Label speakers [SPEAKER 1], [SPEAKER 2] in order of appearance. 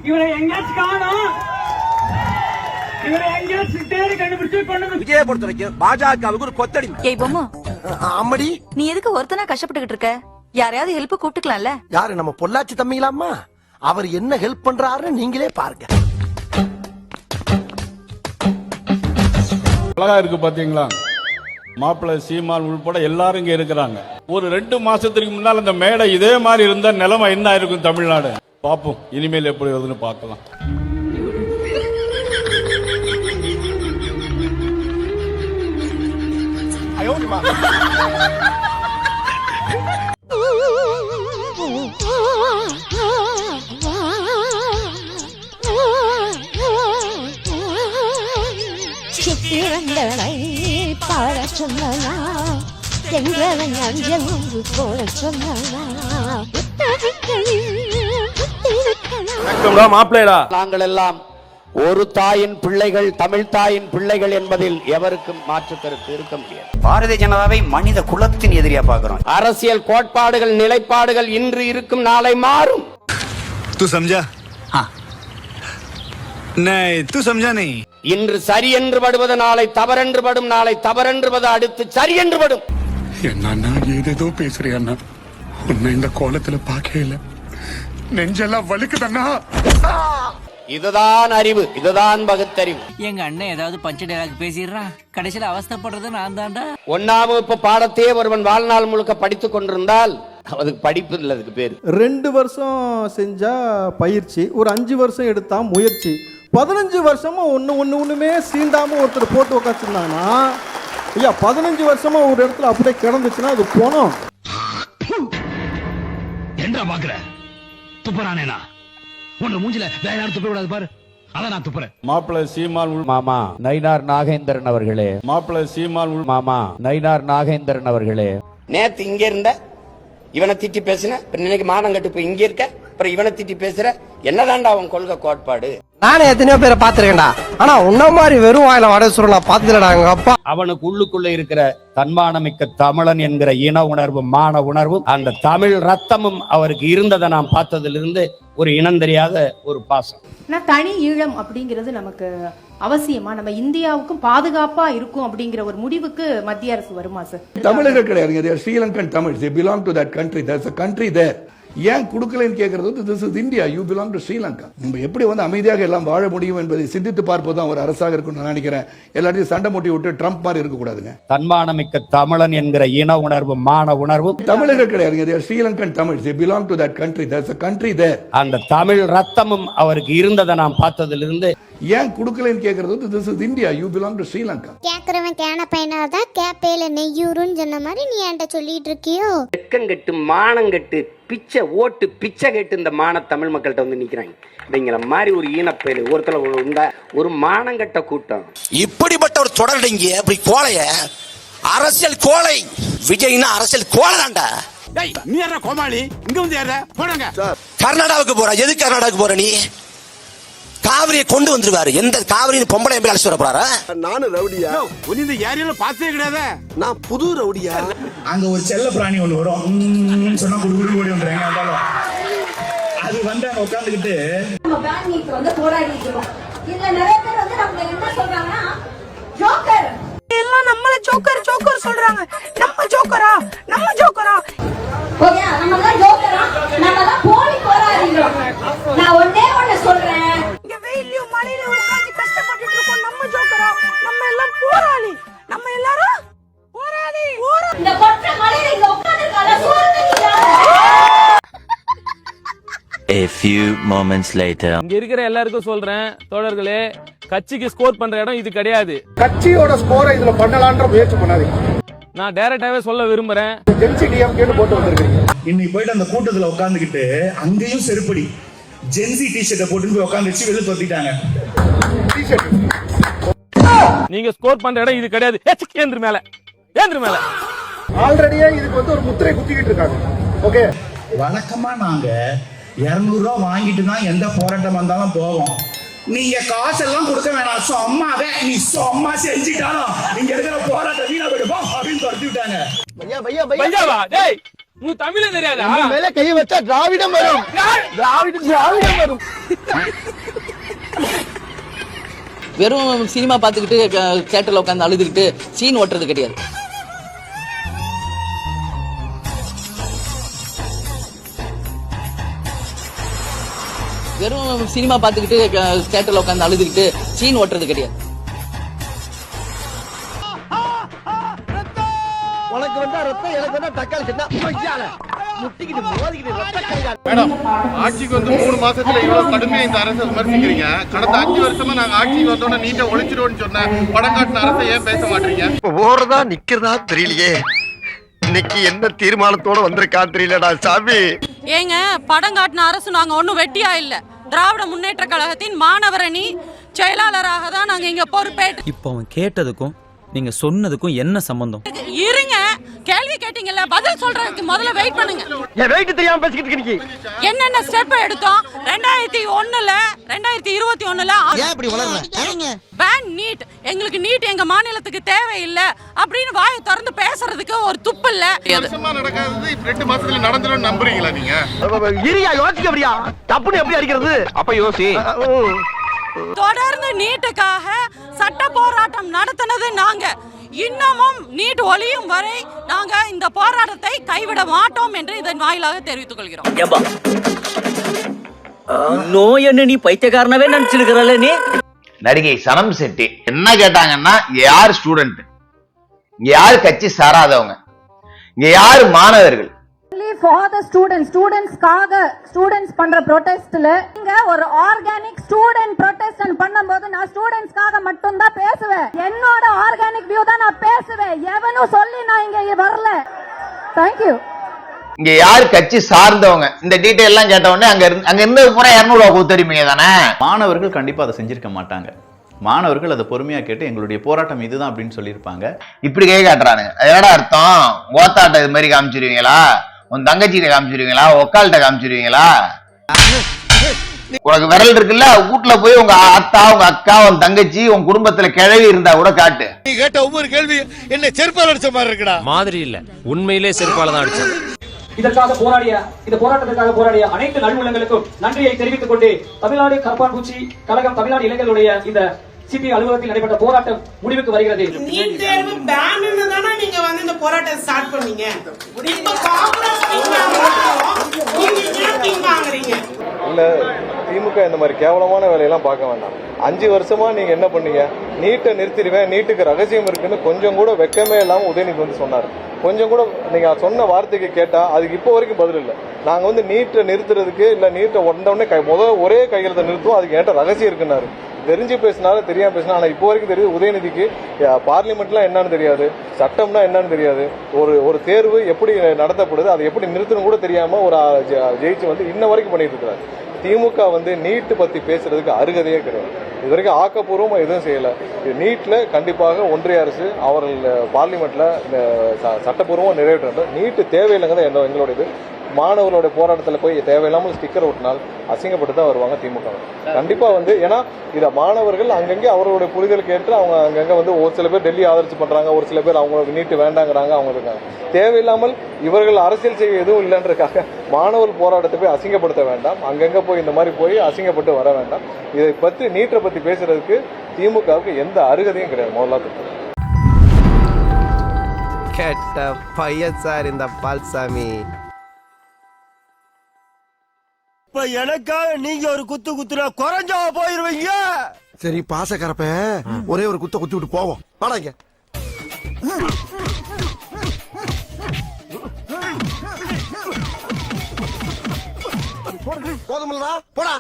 [SPEAKER 1] இவரை எங்கேயாச்சும் காணோம். இவரை எங்கேயாச்சும் தேடி கண்டுபிடிச்சு கொண்டு
[SPEAKER 2] விஜய பொறுத்த வரைக்கும் பாஜகவுக்கு ஒரு கொத்தடி.
[SPEAKER 3] ஏய் பொம்மா,
[SPEAKER 2] அம்மடி
[SPEAKER 3] நீ எதுக்கு ஒருத்தனா கஷ்டப்பட்டுக்கிட்டு இருக்க? யாரையாவது ஹெல்ப் கூப்பிட்டுக்கலாம்ல.
[SPEAKER 2] யாரு நம்ம பொள்ளாச்சி தம்பிங்களாமா? அவர் என்ன ஹெல்ப் பண்றாருன்னு நீங்களே பாருங்க.
[SPEAKER 4] அழகா இருக்கு பாத்தீங்களா? மாப்பிள்ளை சீமான் உள்பட எல்லாரும் இங்க இருக்கிறாங்க. ஒரு 2 மாசத்துக்கு முன்னால் அந்த மேடை இதே மாதிரி இருந்தா நிலைமை என்ன இருக்கும் தமிழ்நாடு? பாப்போம், இனிமேல் எப்படி வருதுன்னு பார்க்கலாம்.
[SPEAKER 5] சித்திரங்களை பாட சொன்னா எங்களை அஞ்சல் போட சொன்னா
[SPEAKER 4] மாப்பிள்ளைடா,
[SPEAKER 6] நாங்கள் எல்லாம் ஒரு தாயின் பிள்ளைகள், தமிழ் தாயின் பிள்ளைகள் என்பதில் எவருக்கும் மாற்று கருத்து இருக்க முடியாது.
[SPEAKER 7] பாரதிய ஜனதாவை மனித குலத்தின் எதிரியா பார்க்கிறோம்.
[SPEAKER 6] அரசியல் கோட்பாடுகள், நிலைப்பாடுகள் இன்று இருக்கும், நாளை மாறும்.
[SPEAKER 8] तू समझा? हाँ नहीं तू समझा नहीं.
[SPEAKER 6] இன்று சரி என்று படுவது நாளை தவறென்று படும், நாளை தவறென்று அடுத்து சரி என்று படும்.
[SPEAKER 9] என்ன ஏதேதோ பேசுறியா? உன்னை இந்த கோலத்துல பார்க்கவே இல்ல, நெஞ்செல்லாம் வலிக்குதண்ணா.
[SPEAKER 6] இதுதான் அறிவு, இதுதான் பகுத்தறிவு.
[SPEAKER 10] எங்க அண்ணன் ஏதாவது பஞ்ச டயலாக் பேசிடுறான், கடைசியில அவஸ்தைப்படுறது நான் தான்டா.
[SPEAKER 6] 1ஆம் வகுப்பு பாடத்தையே ஒருவன் வாழ்நாள் முழுக்க படித்துக் கொண்டிருந்தால் அதுக்கு படிப்பு இல்லை, அதுக்கு பேரு.
[SPEAKER 11] 2 வருஷம் செஞ்சா பயிற்சி, ஒரு 5 வருஷம் எடுத்தா முயற்சி, 15 வருஷமா ஒண்ணுமே சீண்டாம ஒருத்தர் போட்டு உட்காந்துருந்தாங்கன்னா, ஐயா 15 வருஷமா ஒரு இடத்துல அப்படியே கிடந்துச்சுன்னா அது போனோம்.
[SPEAKER 9] என்ன பாக்குற? துப்புறானேனா? உன்னை மூஞ்சில வேற யாரும் துப்ப விடாது பாரு, அதான் நான் துப்புறேன்.
[SPEAKER 4] மாப்பிள்ளை சீமான்
[SPEAKER 6] மாமா நயினார் நாகேந்திரன் அவர்களே,
[SPEAKER 4] மாப்பிள்ளை சீமான்
[SPEAKER 6] மாமா நயினார் நாகேந்திரன் அவர்களே, நேத்து இங்க இருந்த இவனை திட்டி பேசுன, இன்னைக்கு மானம் கட்டு போய் இங்க இருக்க, அப்புறம் இவனை திட்டி பேசுற. என்னதான்டா அவன் கொள்கை கோட்பாடு?
[SPEAKER 2] நானே எத்தனையோ பேரை பாத்துருக்கேன்டா, ஆனா உன்ன மாதிரி வெறும் வாயில வட சொல்ல நான் பாத்துலடா. எங்க அப்பா
[SPEAKER 6] அவனுக்கு உள்ளுக்குள்ள இருக்கிற தன்மானமிக்க தமிழன் என்கிற இன உணர்வும் மான உணர்வும் அந்த தமிழ் ரத்தமும் அவருக்கு இருந்ததை நாம் பார்த்ததிலிருந்து ஒரு இனம் தெரியாத ஒரு பாசம்.
[SPEAKER 5] தனி ஈழம் அப்படிங்கிறது நமக்கு அவசியமா? நம்ம இந்தியாவுக்கும் பாதுகாப்பா இருக்கும் அப்படிங்கிற ஒரு முடிவுக்கு மத்திய அரசு வருமா சார்?
[SPEAKER 9] தமிழர்கள் கிடையாது, Sri Lankan Tamil, they belong to that country, there's a country there. ஏன் கொடுக்கலன்னு கேட்கறது, this is India, you belong to Sri Lanka. நம்ம எப்படி அமைதியாக எல்லாம் வாழ முடியும் என்பதை சிந்தித்து பார்ப்பதுதான் ஒரு அரசாக இருக்கும் நான் நினைக்கிறேன். எல்லாத்தையும் சண்டை மூட்டி விட்டு ட்ரம்ப் மாதிரி இருக்க கூடாதுங்க.
[SPEAKER 6] தன்மானமிக்க தமிழன் என்கிற இன உணர்வும் மான உணர்வும்
[SPEAKER 9] தமிழர்கள் கிடையாது, Sri Lankan Tamil, they belong to that country, there's a country there.
[SPEAKER 6] அந்த தமிழ் ரத்தமும் அவருக்கு இருந்ததை நாம் பார்த்ததிலிருந்து
[SPEAKER 9] ஏன் கொடுக்கலன்னு கேட்கறது, this is India, you belong to Sri Lanka.
[SPEAKER 5] கேக்குறவன் கேன பையனாதான் கேப்பையில நெய்யூருன்னு சொன்ன மாதிரி நீ என்கிட்ட சொல்லிட்டு இருக்கியோ?
[SPEAKER 6] வெட்கங்கெட்டு மானங்கெட்டு பிச்சை ஓட்டு பிச்சை கேட்டு இந்த மான தமிழ் மக்கள்கிட்ட வந்து நிக்கிறாங்க. இவங்கள மாதிரி ஒரு ஈனப்பேரு ஒருத்தல உண்டா, ஒரு மானங்கட்ட கூட்டம்.
[SPEAKER 2] இப்படிப்பட்ட ஒரு தொடர்டிங்க அப்படி கோலைய அரசியல் கோலை. விஜய்னா அரசியல் கோலைதான்டா.
[SPEAKER 8] நீ யாரா கோமாளி? இங்க வந்து யாரா போறாங்க?
[SPEAKER 2] கர்நாடகாவுக்கு போற, எது கர்நாடகாவுக்கு போற? நீ காவிரியை கொண்டு வந்துருவாரு. எந்த காவிரி பொம்பளை எப்படி அழைச்சு வர போறாரா? நானும் ரவுடியா?
[SPEAKER 8] இந்த ஏரியால பார்த்தே கிடையாது.
[SPEAKER 2] நான் புது ரவுடியா?
[SPEAKER 9] அங்க ஒரு செல்ல பிராணி ஒண்ணு வரும், சொன்னா குடு ஓடி வந்துறாங்க. அது வந்து அங்க உட்காந்துக்கிட்டு
[SPEAKER 5] நம்ம பேங்க் வந்து போராடிட்டு இருக்கோம். இதுல நிறைய பேர் வந்து நம்ம என்ன சொல்றாங்கன்னா ஜோக்கர், எல்லாம் நம்மள ஜோக்கர் ஜோக்கர் சொல்றாங்க. நம்ம ஜோக்கரா? நம்ம ஜோக்கரா? ஓகே, நம்ம தான் ஜோக்கரா? நம்ம தான் போலி போராடிறோம். நான் ஒண்ணே சொல்றேன், இங்க வெயில்ல மழையில உட்கார்ந்து கஷ்டப்பட்டுட்டு இருக்கோம். நம்ம ஜோக்கரா? நம்ம எல்லாம் போராளி. நம்ம எல்லாரும் போராளி. இந்த கொட்ட மழையில இங்க உட்கார்ந்திருக்கால சோறுங்கீங்க.
[SPEAKER 7] A few moments later.
[SPEAKER 1] இங்க இருக்கிற எல்லாருக்கும் சொல்றேன் தோழர்களே, கட்சிக்கு ஸ்கோர் பண்ற இடம் இது கிடையாது.
[SPEAKER 11] கட்சியோட ஸ்கோரை இதுல பண்ணலாம்ன்ற முயற்சி பண்ணாதீங்க.
[SPEAKER 1] நான் டைரக்டாவே சொல்ல விரும்புறேன்.
[SPEAKER 9] இன்னைக்கு போயிட்டு அந்த கூட்டத்துல உட்காந்துக்கிட்டு அங்கேயும் செருப்படி ஜென்சி டிஷர்ட்டை போட்டு போய் உட்காந்து வச்சு வெளியே தொத்திட்டாங்க.
[SPEAKER 1] நீங்க ஸ்கோர் பண்ற இடம் இது கிடையாது. கேந்திர மேல
[SPEAKER 11] ஆல்ரெடியே இதுக்கு வந்து ஒரு முத்திரை குத்திக்கிட்டு இருக்காங்க. ஓகே,
[SPEAKER 9] வழக்கமா நாங்க 200 ரூபா வாங்கிட்டு தான் எந்த போராட்டம் வந்தாலும் போவோம். நீங்க காசெல்லாம் கொடுக்க வேணாம், சும்மாவே நீ சும்மா செஞ்சுட்டாலும் நீங்க இருக்கிற போராட்டம் வீணா போயிடுவோம் அப்படின்னு துரத்தி விட்டாங்க.
[SPEAKER 1] உனக்கு தமிழ் தெரியாதா?
[SPEAKER 11] மேல கை வச்சா திராவிடம் வரும். திராவிடம் வரும்.
[SPEAKER 10] வெறும் சினிமா பார்த்துக்கிட்டு தியேட்டர்ல உட்காந்து அழுதுகிட்டு சீன் ஓட்டுறது கிடையாது. வெறும் சினிமா பார்த்துக்கிட்டு தியேட்டர்ல உட்காந்து அழுதுகிட்டு சீன் ஓட்டுறது கிடையாது.
[SPEAKER 11] உனக்கு வந்தா ரத்தம், எனக்கு வந்தா தக்காளி சட்னா முட்டிக்கிட்டு மோதிக்கிட்டு ரத்த கையா.
[SPEAKER 8] மேடம், ஆட்சிக்கு வந்து 3 மாசத்துல இவ்வளவு கடுமையா இந்த அரசை விமர்சிக்கிறீங்க. கடந்த 5 வருஷமா நாங்க ஆட்சிக்கு வந்தோம்னா நீட்டா ஒழிச்சிடுவோம்னு சொன்னேன். படம் காட்டின அரசை ஏன் பேச மாட்டீங்க?
[SPEAKER 2] ஓடுறதா நிக்கிறதா தெரியலையே. இன்னைக்கு என்ன தீர்மானத்தோட வந்திருக்கா தெரியலடா சாமி.
[SPEAKER 5] ஏங்க, படம் காட்டின அரசு நாங்க ஒண்ணும் வெட்டியா இல்ல. திராவிட முன்னேற்ற கழகத்தின் மாணவரணி செயலாளராக தான் நாங்க இங்க பொறுப்பேற்று.
[SPEAKER 10] இப்போ அவன் கேட்டதுக்கும் நீங்க சொன்னதுக்கும் என்ன சம்பந்தம்?
[SPEAKER 5] இருங்க, கேள்வி கேட்டீங்கல்ல, பதில் சொல்றதுக்கு முதல்ல வெயிட் பண்ணுங்க.
[SPEAKER 11] என் வெயிட் தெரியாம பேசிக்கிட்டு இருக்கீங்க.
[SPEAKER 5] என்னென்ன ஸ்டெப் எடுத்தோம் 2001ல 2021ல
[SPEAKER 2] ஏன் இப்படி வளர்றீங்க?
[SPEAKER 5] பேன் நீட், எங்களுக்கு நீட் எங்க மாநிலத்துக்கு தேவையில்லை அப்படின்னு வாயை திறந்து பேசுறதுக்கு ஒரு துப்பு இல்ல.
[SPEAKER 8] வருஷமா நடக்காதது 2 மாசத்துல நடந்துடும் நம்புறீங்களா நீங்க?
[SPEAKER 11] இரியா யோசிக்க அப்படியா? தப்புன்னு எப்படி அடிக்கிறது? அப்ப யோசி.
[SPEAKER 5] தொடர்ந்து நீட்டுக்காக சட்ட போராட்டம் நடத்தினது நாங்க. இன்னமும் நீட் ஒழியும் வரை நாங்க இந்த போராட்டத்தை கைவிட மாட்டோம் என்று இதன் வாயிலாக தெரிவித்துக் கொள்கிறோம்.
[SPEAKER 10] நோய் என்ன நீ பைத்தியக்காரனவே நினைச்சிருக்கிறல்ல நீ?
[SPEAKER 6] நடிகை சனம் செட்டி என்ன கேட்டாங்கன்னா, இங்க யார் ஸ்டூடெண்ட், இங்க யாரு கட்சி சாராதவங்க, இங்க யாரு மாணவர்கள்?
[SPEAKER 5] For the ஸ்டூடெண்ட்ஸ்க்காக ஸ்டூடெண்ட்ஸ் பண்ற ப்ரொடெஸ்ட்ல இங்க ஒரு ஆர்கானிக் ஸ்டூடெண்ட் ப்ரொடெஸ்ட் பண்ணும்போது நான் ஸ்டூடெண்ட்ஸ்க்காக மட்டும் தான் பேசுவேன். என்னோட ஆர்கானிக் வியூ தான் நான் பேசுவேன். எவனும் சொல்லி நான் இங்க வரல. Thank you.
[SPEAKER 6] இங்க யாரு கட்சி சார்ந்தவங்க? இந்த டீடைல் எல்லாம் கேட்ட உடனே அங்க இருந்து பூரா 200 ரூபா கொடுத்துருப்பீங்க தானே?
[SPEAKER 12] மாணவர்கள் கண்டிப்பா அதை செஞ்சிருக்க மாட்டாங்க. மாணவர்கள் அதை பொறுமையா கேட்டு எங்களுடைய போராட்டம் இதுதான் அப்படின்னு சொல்லியிருப்பாங்க.
[SPEAKER 6] இப்படி கை காட்டுறானுங்க. என்னடா அர்த்தம்? ஓத்தாட்ட இது மாதிரி காமிச்சிருவீங்களா? உன் தங்கச்சிட்ட காமிச்சிருவீங்களா? ஒக்கால்கிட்ட காமிச்சிருவீங்களா? உனக்கு விரல் இருக்குல்ல, வீட்டுல போய் உங்க அத்தா, உங்க அக்கா, உன் தங்கச்சி, உன் குடும்பத்துல கிழவி இருந்தா கூட காட்டு.
[SPEAKER 8] நீ கேட்ட ஒவ்வொரு கேள்வி என்ன செருப்பால் அடிச்ச மாதிரி இருக்குடா.
[SPEAKER 10] மாதிரி இல்ல, உண்மையிலே செருப்பால தான் அடிச்சது.
[SPEAKER 1] இதற்காக போராடிய, இந்த போராட்டத்திற்காக போராடிய அனைத்து நல்வுள்ளங்களுக்கும் நன்றியை தெரிவித்துக் கொண்டு தமிழ்நாடு கரப்பான்பூச்சி கழகம் தமிழ்நாடு இளைஞர்களுடைய இந்த சிபி அலுவலகத்தில் நடைபெற்ற போராட்டம் முடிவுக்கு வருகிறது.
[SPEAKER 5] நீட் தேர்வு பேன்னு தானே நீங்க வந்து இந்த போராட்டத்தை ஸ்டார்ட் பண்ணீங்க. இப்ப காங்கிரஸ் நீங்க வாங்குறீங்க.
[SPEAKER 11] இல்ல, திமுக இந்த மாதிரி கேவலமான வேலையெல்லாம் பார்க்க வேண்டாம். 5 வருஷமா நீங்க என்ன பண்ணீங்க? நீட்டை நிறுத்திடுவேன், நீட்டுக்கு ரகசியம் இருக்குன்னு கொஞ்சம் கூட வெக்கமே இல்லாம உதயநிதி வந்து சொன்னாரு. கொஞ்சம் கூட நீங்க சொன்ன வார்த்தைக்கு கேட்டா அதுக்கு இப்போ வரைக்கும் பதில் இல்லை. நாங்க வந்து நீட்டை நிறுத்துறதுக்கு இல்ல, நீட்டை உடனே ஒரே கையெழுத்தை நிறுத்துவோம், அதுக்கு ஏட்ட ரகசியம் இருக்குன்னாரு. தெரிஞ்சு பேசினாலும் தெரியாம பேசினா, ஆனா இப்போ வரைக்கும் தெரியுது உதயநிதிக்கு பார்லிமெண்ட்லாம் என்னன்னு தெரியாது, சட்டம்னா என்னன்னு தெரியாது, ஒரு தேர்வு எப்படி நடத்தப்படுது, அதை எப்படி நிறுத்தணும் கூட தெரியாம ஒரு ஜெயிச்சு வந்து இன்ன வரைக்கும் பண்ணிட்டு இருக்கிறாரு. திமுக வந்து நீட்டு பத்தி பேசுறதுக்கு அருகதையே கிடையாது. இது வரைக்கும் ஆக்கப்பூர்வமா எதுவும் செய்யல. நீட்ல கண்டிப்பாக ஒன்றிய அரசு அவர்கள் பார்லிமெண்ட்ல சட்டப்பூர்வமா நிறைவேற்ற நீட்டு தேவையில்லைங்க எங்களோட இது. மாணவர்களோட போராட்டத்தில் போய் தேவையில்லாமல் ஸ்டிக்கர் ஒட்டினால் அசிங்கப்பட்டு தான் வருவாங்க திமுக. கண்டிப்பா வந்து, ஏன்னா இதை மாணவர்கள் அங்கங்கே அவர்களுடைய புரிதலுக்கு ஏற்று அவங்க அங்கங்க வந்து ஒரு சில பேர் டெல்லி ஆதரிச்சு பண்றாங்க, ஒரு சில பேர் அவங்களுக்கு நீட்டு வேண்டாங்கிறாங்க, அவங்க இருக்காங்க. தேவையில்லாமல் இவர்கள் அரசியல் செய்ய எதுவும் இல்லைன்றதுக்காக மாணவர் போராட்டத்தை போய் அசிங்கப்படுத்த வேண்டாம். அங்கங்க போய் இந்த மாதிரி போய் அசிங்கப்பட்டு வர வேண்டாம். இதை பற்றி நீட்டை பத்தி பேசுறதுக்கு திமுகவுக்கு எந்த அருகதையும் கிடையாது. முதல்ல
[SPEAKER 2] கேட்ட பையன் சார் இந்த பால்சாமி.
[SPEAKER 11] இப்ப எனக்காக நீங்க ஒரு குத்துனா குறைஞ்சா போயிருவீங்க.
[SPEAKER 2] சரி பாசக்கரப்ப ஒரே ஒரு குத்தி விட்டு போவோம். வாடாங்க. போதுமில்லடா, போடா.